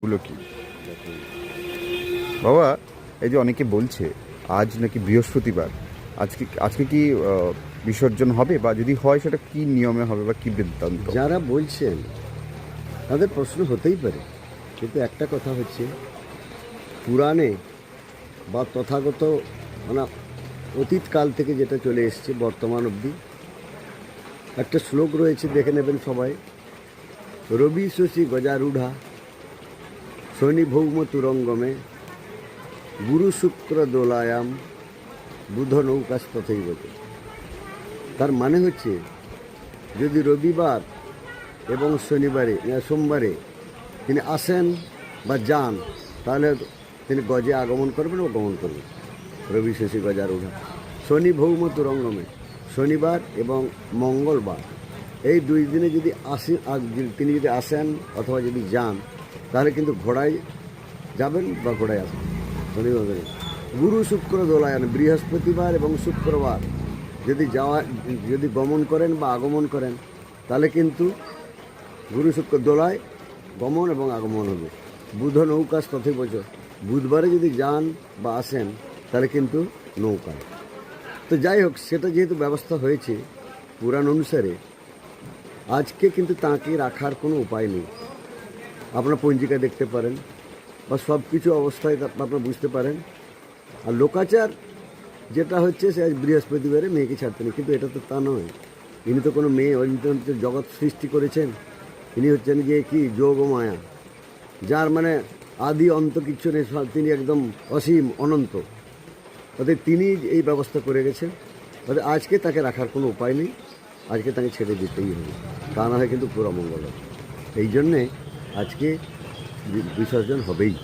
গুলো কি বাবা? এই যে অনেকে বলছে আজ নাকি বৃহস্পতিবার, আজকে আজকে কি বিসর্জন হবে, বা যদি হয় সেটা কি নিয়মে হবে বা কি বৃত্তান্ত? যারা বলছেন তাদের প্রশ্ন হতেই পারে, কিন্তু একটা কথা হচ্ছে, পুরাণে বা তথাগত মানে অতীতকাল থেকে যেটা চলে এসছে বর্তমান অবধি একটা শ্লোক রয়েছে, দেখে নেবেন সবাই। রবি শশী গজারূঢ়া শনি ভৌম তুরঙ্গমে গুরু শুক্র দোলায়াম বুধ নৌকাশ তথৈবচ। তার মানে হচ্ছে, যদি রবিবার এবং সোমবারে তিনি আসেন বা যান, তাহলে তিনি গজে আগমন করবেন ও গমন করবেন। রবি শশী গজারূঢ়া শনি ভৌম তুরঙ্গমে, শনিবার এবং মঙ্গলবার এই দুই দিনে যদি তিনি যদি আসেন অথবা যদি যান, তাহলে কিন্তু ঘোড়ায় যাবেন বা ঘোড়ায় আসবেন। শনিবার গুরু শুক্র দোলায়ন, বৃহস্পতিবার এবং শুক্রবার যদি গমন করেন বা আগমন করেন, তাহলে কিন্তু গুরু শুক্র দোলায় গমন এবং আগমন হবে। বুধ নৌকাশ তথৈবচ, বুধবারে যদি যান বা আসেন তাহলে কিন্তু নৌকায়। তো যাই হোক, সেটা যেহেতু ব্যবস্থা হয়েছে পুরাণ অনুসারে, আজকে কিন্তু তাঁকে রাখার কোনো উপায় নেই। আপনার পঞ্জিকা দেখতে পারেন বা সব কিছু অবস্থায় আপনারা বুঝতে পারেন। আর লোকাচার যেটা হচ্ছে, সে আজ বৃহস্পতিবারে মেয়েকে ছাড়তে নেই, কিন্তু এটা তো তা নয়। ইনি তো কোনো মেয়ে, ইনি তো জগৎ সৃষ্টি করেছেন। ইনি হচ্ছেন যে কি যোগ ও মায়া, যার মানে আদি অন্ত কিচ্ছু নেই, তিনি একদম অসীম অনন্ত। অতএব তিনি এই ব্যবস্থা করে গেছেন। অতএব আজকে তাকে রাখার কোনো উপায় নেই, আজকে তাকে ছেড়ে দিতেই হবে, তা না হয় কিন্তু পুরো মঙ্গল হবে। এই জন্যে আজকে বিসর্জন হবেই।